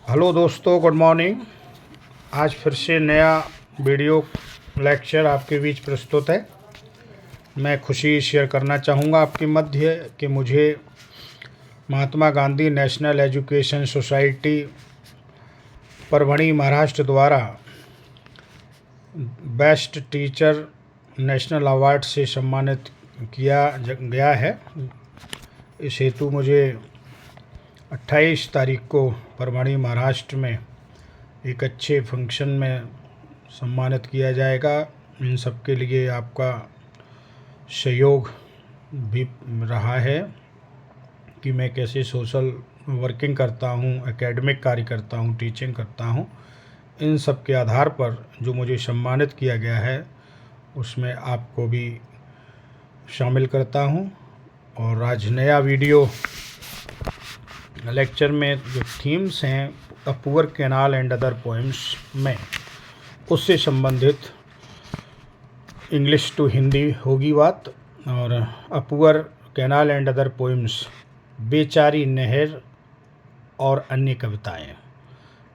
Hello दोस्तों, good morning. आज फिर से नया वीडियो लेक्चर आपके बीच प्रस्तुत है। मैं खुशी शेयर करना चाहूँगा आपके मध्य कि मुझे Mahatma Gandhi national education society Parbhani Maharashtra द्वारा बेस्ट टीचर नेशनल अवार्ड से सम्मानित किया गया है। इस हेतु मुझे 28 तारीख को परभणी महाराष्ट्र में एक अच्छे फंक्शन में सम्मानित किया जाएगा। इन सब के लिए आपका सहयोग भी रहा है कि मैं कैसे सोशल वर्किंग करता हूँ, एकेडमिक कार्य करता हूँ, टीचिंग करता हूँ। इन सब के आधार पर जो मुझे सम्मानित किया गया है उसमें आपको भी शामिल करता हूँ। और आज नया वीडियो लेक्चर में जो थीम्स हैं अ poor canal and other poems में, उससे संबंधित इंग्लिश टू हिंदी होगी बात। और अ poor canal and other poems, बेचारी नहर और अन्य कविताएं,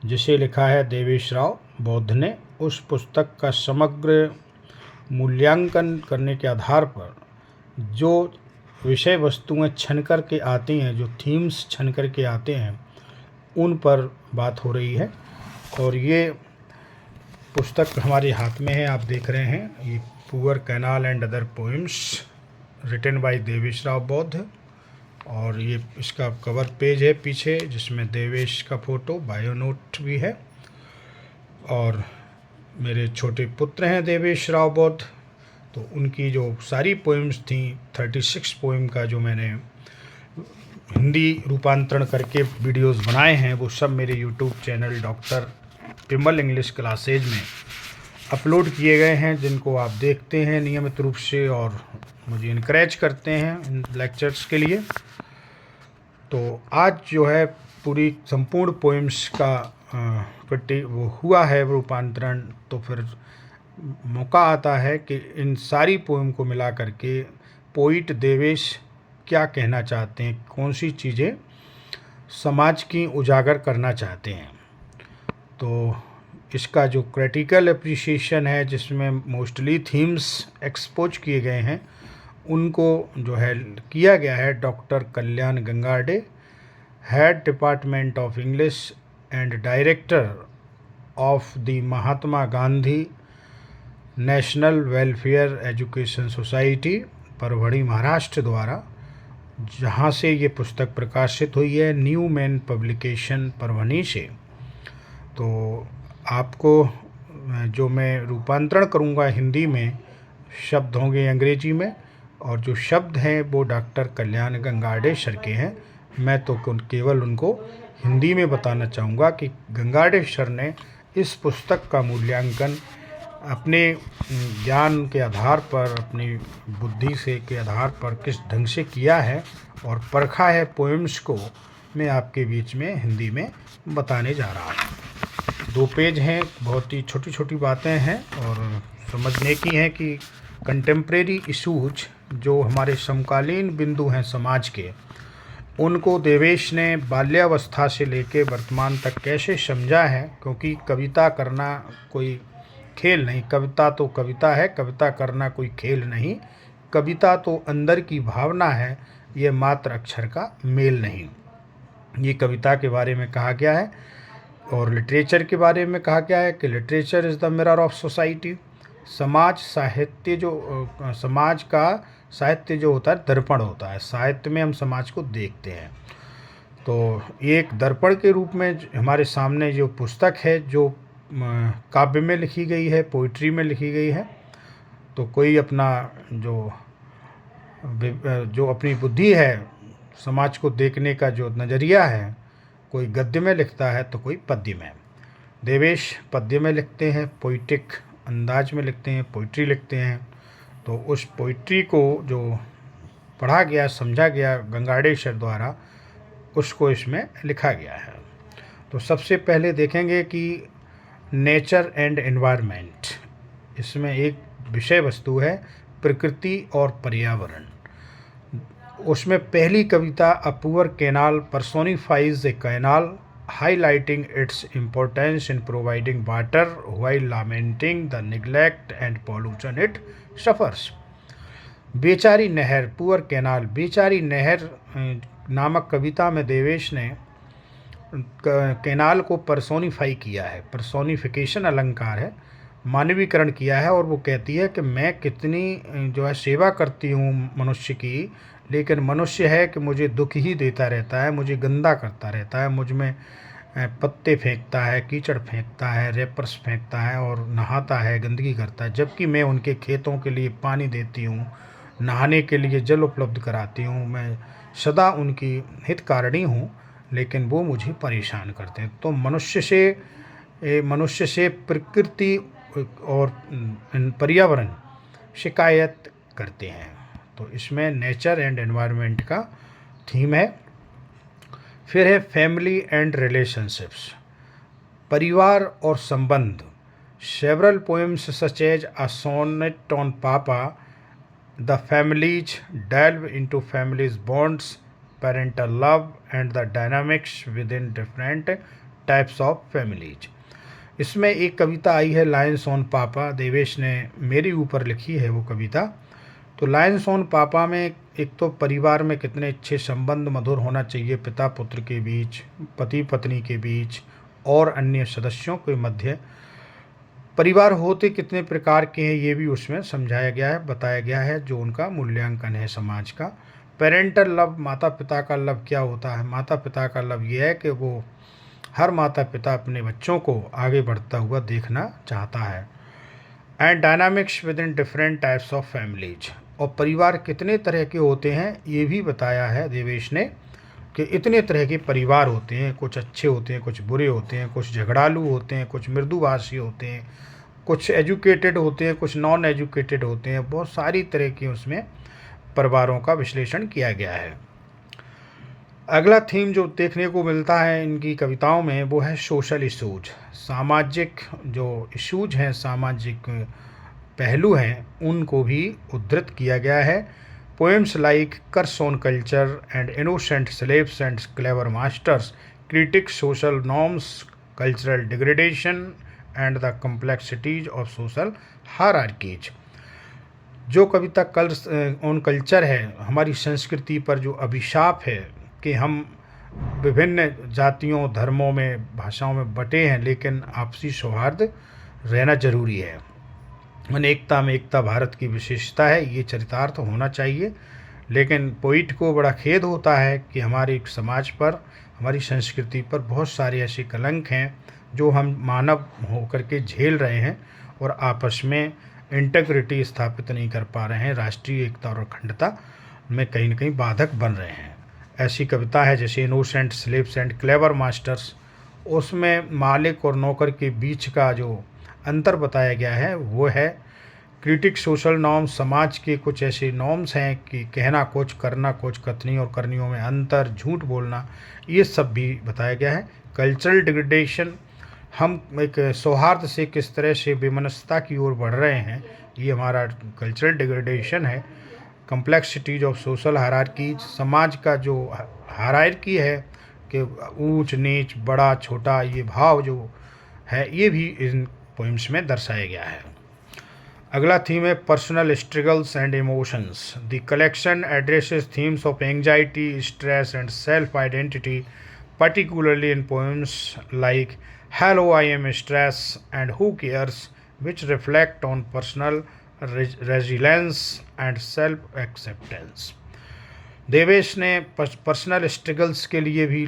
जिसे लिखा है देवेश राव बौद्ध ने। उस पुस्तक का समग्र मूल्यांकन करने के आधार पर जो विषय वस्तुएं छन कर के आती हैं, जो थीम्स छन कर के आते हैं, उन पर बात हो रही है। और ये पुस्तक हमारे हाथ में है, आप देख रहे हैं, ये poor canal and other poems written by Devesh Rao Baudh. और ये इसका कवर पेज है पीछे, जिसमें देवेश का फ़ोटो, बायो नोट भी है। और मेरे छोटे पुत्र हैं देवेश राव बौद्ध, तो उनकी जो सारी पोएम्स थी, 36 पोएम का जो मैंने हिंदी रूपांतरण करके वीडियोस बनाए हैं, वो सब मेरे YouTube channel doctor Pimal English classes में अपलोड किए गए हैं, जिनको आप देखते हैं नियमित रूप से और मुझे इनकरेज करते हैं इन लेक्चर्स के लिए। तो आज जो है पूरी संपूर्ण पोएम्स का वो हुआ है रूपांतरण। तो फिर मौका आता है कि इन सारी पोएम को मिला करके पोइट देवेश क्या कहना चाहते हैं, कौन सी चीज़ें समाज की उजागर करना चाहते हैं। तो इसका जो क्रिटिकल एप्रिसिएशन है, जिसमें मोस्टली थीम्स एक्सपोज किए गए हैं, उनको जो है किया गया है doctor Kalyan Gangarde, head department of English and director of the Mahatma Gandhi national welfare education society Parbhani Maharashtra द्वारा, जहाँ से ये पुस्तक प्रकाशित हुई है, न्यू मैन पब्लिकेशन परभणी से। तो आपको जो मैं रूपांतरण करूँगा हिंदी में, शब्द होंगे अंग्रेजी में, और जो शब्द हैं वो डॉक्टर कल्याण गंगार्डे सर के हैं। मैं तो केवल उनको हिंदी में बताना चाहूँगा कि गंगार्डे सर ने इस पुस्तक का मूल्यांकन अपने ज्ञान के आधार पर, अपनी बुद्धि से के आधार पर किस ढंग से किया है और परखा है पोएम्स को, मैं आपके बीच में हिंदी में बताने जा रहा हूँ। 2 पेज हैं, बहुत ही छोटी छोटी बातें हैं और समझने की हैं कि कंटेम्प्रेरी इशूज जो हमारे समकालीन बिंदु हैं समाज के, उनको देवेश ने बाल्यावस्था से लेकर वर्तमान तक कैसे समझा है। क्योंकि कविता करना कोई खेल नहीं, कविता तो कविता है, कविता करना कोई खेल नहीं। कविता तो अंदर की भावना है, ये मात्र अक्षर का मेल नहीं। ये कविता के बारे में कहा गया है। और लिटरेचर के बारे में कहा गया है कि literature is the mirror of society. समाज साहित्य समाज का साहित्य जो होता है दर्पण होता है। साहित्य में हम समाज को देखते हैं। तो एक दर्पण के रूप में हमारे सामने जो पुस्तक है, जो काव्य में लिखी गई है, पोइट्री में लिखी गई है, तो कोई अपना जो अपनी बुद्धि है, समाज को देखने का जो नज़रिया है, कोई गद्य में लिखता है तो कोई पद्य में। देवेश पद्य में लिखते हैं, पोइटिक अंदाज में लिखते हैं, पोइट्री लिखते हैं। तो उस पोइट्री को जो पढ़ा गया, समझा गया गंगार्डे सर द्वारा, उसको इसमें लिखा गया है। तो सबसे पहले देखेंगे कि नेचर एंड एनवायरनमेंट, इसमें एक विषय वस्तु है प्रकृति और पर्यावरण। उसमें पहली कविता a poor canal personifies a canal highlighting its importance in providing water while lamenting the neglect and pollution it suffers. बेचारी नहर, पुअर कैनाल, बेचारी नहर नामक कविता में देवेश ने कैनाल को पर्सोनीफाई किया है। पर्सोनिफिकेशन अलंकार है, मानवीकरण किया है। और वो कहती है कि मैं कितनी जो है सेवा करती हूँ मनुष्य की, लेकिन मनुष्य है कि मुझे दुख ही देता रहता है, मुझे गंदा करता रहता है, मुझ में पत्ते फेंकता है, कीचड़ फेंकता है, रेपर्स फेंकता है और नहाता है, गंदगी करता है। जबकि मैं उनके खेतों के लिए पानी देती हूँ, नहाने के लिए जल उपलब्ध कराती हूँ, मैं सदा उनकी हितकारिणी हूँ, लेकिन वो मुझे परेशान करते हैं। तो मनुष्य से प्रकृति और पर्यावरण शिकायत करते हैं। तो इसमें नेचर एंड एनवायरनमेंट का थीम है। फिर है फैमिली एंड रिलेशनशिप्स, परिवार और संबंध। Several poems such as a sonnet on papa, the families delve into families bonds, parental love and the dynamics within different types of families। इसमें एक कविता आई है लायंस ऑन पापा, देवेश ने मेरे ऊपर लिखी है वो कविता। तो लायंस ऑन पापा में एक तो परिवार में कितने अच्छे संबंध मधुर होना चाहिए, पिता पुत्र के बीच, पति पत्नी के बीच और अन्य सदस्यों के मध्य। परिवार होते कितने प्रकार के हैं ये भी उसमें समझाया गया है, बताया गया है, जो उनका मूल्यांकन है समाज का। पेरेंटल लव, माता पिता का लव क्या होता है? माता पिता का लव ये है कि वो हर माता पिता अपने बच्चों को आगे बढ़ता हुआ देखना चाहता है। And dynamics with in different types of families, और परिवार कितने तरह के होते हैं ये भी बताया है देवेश ने कि इतने तरह के परिवार होते हैं, कुछ अच्छे होते हैं, कुछ बुरे होते हैं, कुछ झगड़ालू होते हैं, कुछ मृदुभाषी होते हैं, कुछ एजुकेटेड होते हैं, कुछ नॉन एजुकेटेड होते हैं। बहुत सारी तरह के उसमें परिवारों का विश्लेषण किया गया है। अगला थीम जो देखने को मिलता है इनकी कविताओं में वो है सोशल इशूज, सामाजिक जो इशूज हैं, सामाजिक पहलू हैं, उनको भी उद्धृत किया गया है। Poems like curse on culture and innocent slaves and clever masters critique social norms, cultural degradation and the complexities of social hierarchies. जो कविता कर्स ऑन कल्चर है, हमारी संस्कृति पर जो अभिशाप है कि हम विभिन्न जातियों, धर्मों में, भाषाओं में बटे हैं, लेकिन आपसी सौहार्द रहना जरूरी है। अनेकता में एकता भारत की विशेषता है, ये चरितार्थ होना चाहिए। लेकिन पोइट को बड़ा खेद होता है कि हमारे समाज पर, हमारी संस्कृति पर बहुत सारे ऐसे कलंक हैं जो हम मानव होकर के झेल रहे हैं और आपस में इंटेग्रिटी स्थापित नहीं कर पा रहे हैं, राष्ट्रीय एकता और अखंडता में कहीं न कहीं बाधक बन रहे हैं। ऐसी कविता है जैसे innocent slaves and clever masters, उसमें मालिक और नौकर के बीच का जो अंतर बताया गया है वो है क्रिटिक सोशल नॉर्म्स। समाज के कुछ ऐसे नॉर्म्स हैं कि कहना कुछ, करना कुछ, कथनी और करनियों में अंतर, झूठ बोलना, ये सब भी बताया गया है। कल्चरल डिग्रेडेशन, हम एक सौहार्द से किस तरह से विमनस्यता की ओर बढ़ रहे हैं, ये हमारा कल्चरल डिग्रेडेशन है। कम्प्लेक्सिटीज ऑफ सोशल हायरार्कीज, समाज का जो हायरार्की है कि ऊंच नीच, बड़ा छोटा, ये भाव जो है ये भी इन पोइम्स में दर्शाया गया है। अगला थीम है personal struggles and emotions. The collection addresses themes of anxiety, stress and self identity, particularly in poems like Hello, I Am Stress and Who Cares, which reflect on personal resilience and self-acceptance। Devesh ने personal struggles के लिए भी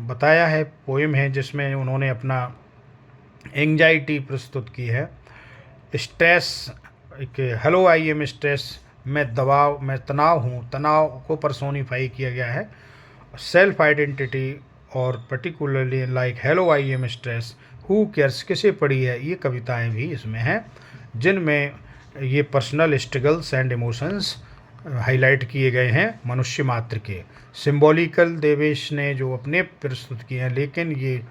बताया है, poem है जिसमें उन्होंने अपना एंग्जाइटी प्रस्तुत की है। Stress, hello I am stress, मैं तनाव हूँ, तनाव को पर्सोनीफाई किया गया है। सेल्फ आइडेंटिटी और particularly like hello I am stress, who cares, किसे पड़ी है, ये कविताएं भी इसमें हैं जिनमें ये personal struggles and emotions highlight किए गए हैं मनुष्य मात्र के। सिंबॉलिकल देवेश ने जो अपने प्रस्तुत किए हैं, लेकिन ये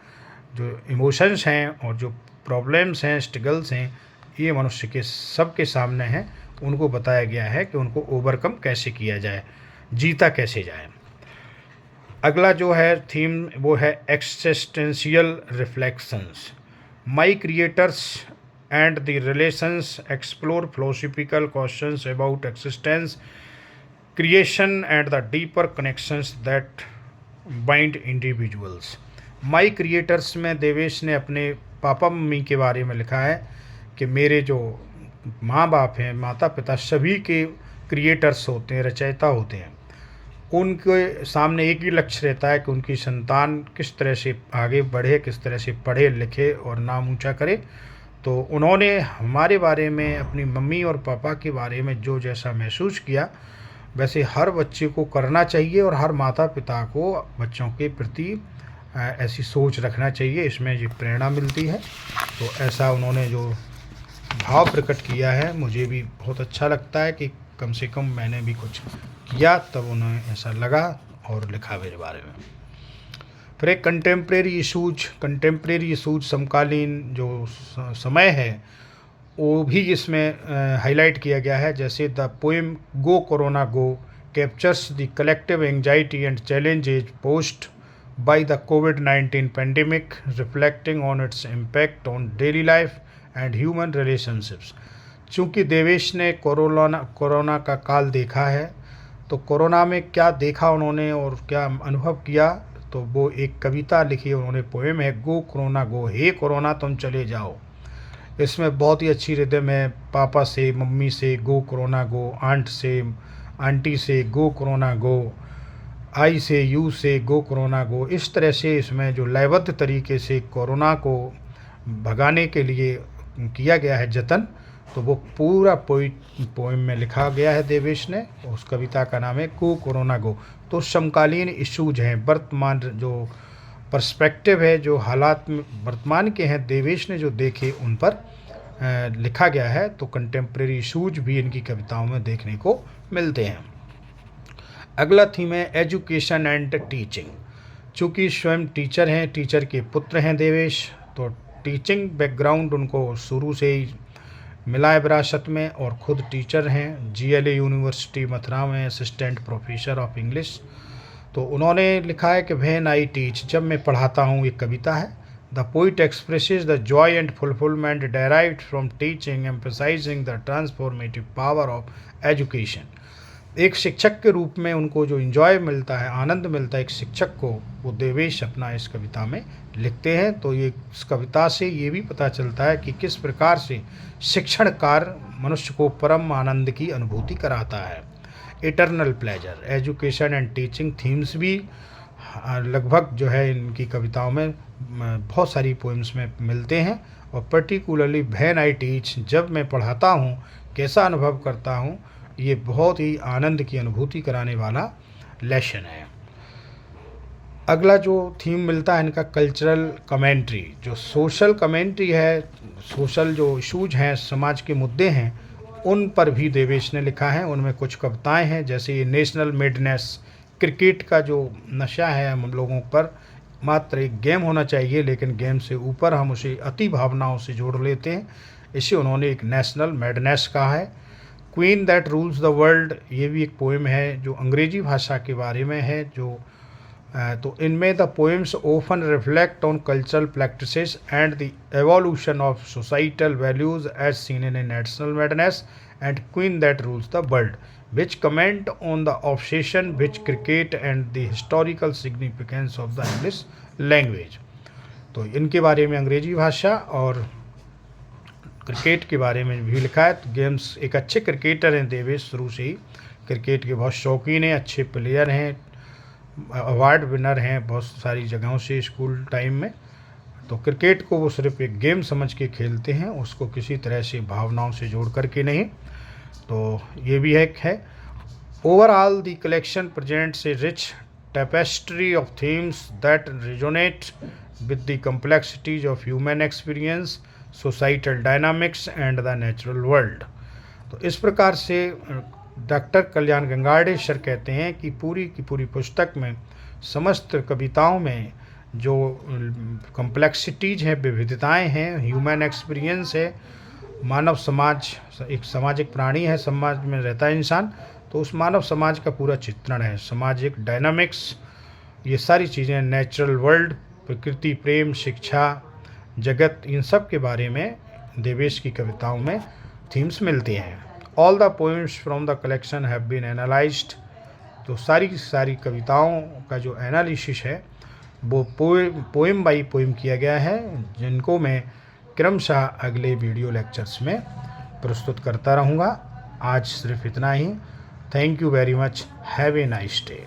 जो इमोशंस हैं और जो प्रॉब्लम्स हैं, स्ट्रगल्स हैं, ये मनुष्य के सबके सामने हैं। उनको बताया गया है कि उनको ओवरकम कैसे किया जाए, जीता कैसे जाए। अगला जो है थीम वो है existential reflections. My creators and the relations explore philosophical questions about existence, creation and the deeper connections that bind individuals. My creators में देवेश ने अपने पापा मम्मी के बारे में लिखा है कि मेरे जो माँ बाप हैं, माता पिता, सभी के क्रिएटर्स होते हैं, रचयिता होते हैं। उनके सामने एक ही लक्ष्य रहता है कि उनकी संतान किस तरह से आगे बढ़े, किस तरह से पढ़े लिखे और नाम ऊंचा करे। तो उन्होंने हमारे बारे में, अपनी मम्मी और पापा के बारे में जो जैसा महसूस किया, वैसे हर बच्चे को करना चाहिए और हर माता पिता को बच्चों के प्रति ऐसी सोच रखना चाहिए। इसमें ये प्रेरणा मिलती है। तो ऐसा उन्होंने जो भाव प्रकट किया है, मुझे भी बहुत अच्छा लगता है कि कम से कम मैंने भी कुछ किया, तब उन्हें ऐसा लगा और लिखा मेरे बारे में। फिर एक कंटेम्प्रेरी इशूज समकालीन जो समय है वो भी इसमें हाईलाइट किया गया है। जैसे the poem go corona go captures the collective anxiety and challenges post by the covid pandemic, reflecting on its impact on daily life and human relationships. चूँकि देवेश ने कोरोना का काल देखा है, तो कोरोना में क्या देखा उन्होंने और क्या अनुभव किया, तो वो एक कविता लिखी है उन्होंने, पोएम है गो कोरोना गो। हे कोरोना तुम चले जाओ। इसमें बहुत ही अच्छी रिदम है। पापा से, मम्मी से गो कोरोना गो, आंटी से गो कोरोना गो, आई से, यू से गो कोरोना गो। इस तरह से इसमें जो लयबद्ध तरीके से कोरोना को भगाने के लिए किया गया है जतन, तो वो पूरा पोएम में लिखा गया है देवेश ने। उस कविता का नाम है गो कोरोना गो। तो समकालीन इश्यूज हैं, वर्तमान जो पर्सपेक्टिव है, जो हालात में वर्तमान के हैं, देवेश ने जो देखे उन पर लिखा गया है। तो कंटेम्प्रेरी इश्यूज भी इनकी कविताओं में देखने को मिलते हैं। अगला थीम है एजुकेशन एंड टीचिंग। चूँकि स्वयं टीचर हैं, टीचर के पुत्र हैं देवेश, तो टीचिंग बैकग्राउंड उनको शुरू से ही मिला है विरासत में, और ख़ुद टीचर हैं। GLA यूनिवर्सिटी मथुरा में असिस्टेंट प्रोफेसर ऑफ इंग्लिश। तो उन्होंने लिखा है कि व्हेन आई टीच, जब मैं पढ़ाता हूँ, एक कविता है। The poet expresses the Joy and fulfilment derived from teaching, emphasising the transformative power of education. एक शिक्षक के रूप में उनको जो इंजॉय मिलता है, आनंद मिलता है एक शिक्षक को, वो देवेश अपना इस कविता में लिखते हैं। तो ये इस कविता से ये भी पता चलता है कि किस प्रकार से शिक्षण कार्य मनुष्य को परम आनंद की अनुभूति कराता है। Eternal pleasure, education and teaching themes भी लगभग जो है इनकी कविताओं में बहुत सारी पोएम्स में मिलते हैं। और पर्टिकुलरली व्हेन आई टीच, जब मैं पढ़ाता हूँ कैसा अनुभव करता हूँ, ये बहुत ही आनंद की अनुभूति कराने वाला लेसन है। अगला जो थीम मिलता है इनका कल्चरल कमेंट्री, जो सोशल कमेंट्री है, सोशल जो इशूज हैं, समाज के मुद्दे हैं, उन पर भी देवेश ने लिखा है। उनमें कुछ कविताएं हैं, जैसे ये नेशनल मेडनेस, क्रिकेट का जो नशा है हम लोगों पर, मात्र एक गेम होना चाहिए लेकिन गेम से ऊपर हम उसे अति भावनाओं से जोड़ लेते हैं, इसे उन्होंने एक नेशनल मेडनेस कहा है। Queen that rules the world, ये भी एक पोएम है जो अंग्रेजी भाषा के बारे में है। जो तो इनमें the poems often reflect on cultural practices and the evolution of societal values as seen in a national madness and queen that rules the world, which comment on the obsession with cricket and the historical significance of the English language। तो इनके बारे में अंग्रेजी भाषा और cricket के बारे में भी लिखा है। तो गेम्स, एक अच्छे क्रिकेटर हैं देवेश, शुरू से ही क्रिकेट के बहुत शौकीन हैं, अच्छे प्लेयर हैं, अवार्ड विनर हैं बहुत सारी जगहों से स्कूल टाइम में। तो क्रिकेट को वो सिर्फ एक गेम समझ के खेलते हैं, उसको किसी तरह से भावनाओं से जोड़ करके नहीं। तो ये भी एक है। Overall the collection presents A rich tapestry of themes that resonate with the complexities of human experience, societal dynamics and the natural world। तो इस प्रकार से डॉक्टर कल्याण गंगाड़ेश्वर कहते हैं कि पूरी की पूरी पुस्तक में, समस्त कविताओं में जो कॉम्प्लेक्सिटीज़ हैं, विविधताएं हैं, ह्यूमन एक्सपीरियंस है, मानव समाज, एक सामाजिक प्राणी है, समाज में रहता है इंसान, तो उस मानव समाज का पूरा चित्रण है। सामाजिक डायनामिक्स ये सारी चीज़ें नेचुरल वर्ल्ड, प्रकृति प्रेम, शिक्षा, जगत, इन सब के बारे में देवेश की कविताओं में थीम्स मिलती हैं। All the poems from the collection have been analysed. तो सारी की सारी कविताओं का जो एनालिसिस है वो पोएम बाई पोएम किया गया है, जिनको मैं क्रमशः अगले वीडियो लेक्चर्स में प्रस्तुत करता रहूँगा। आज सिर्फ इतना ही। Thank you very much. Have a nice day.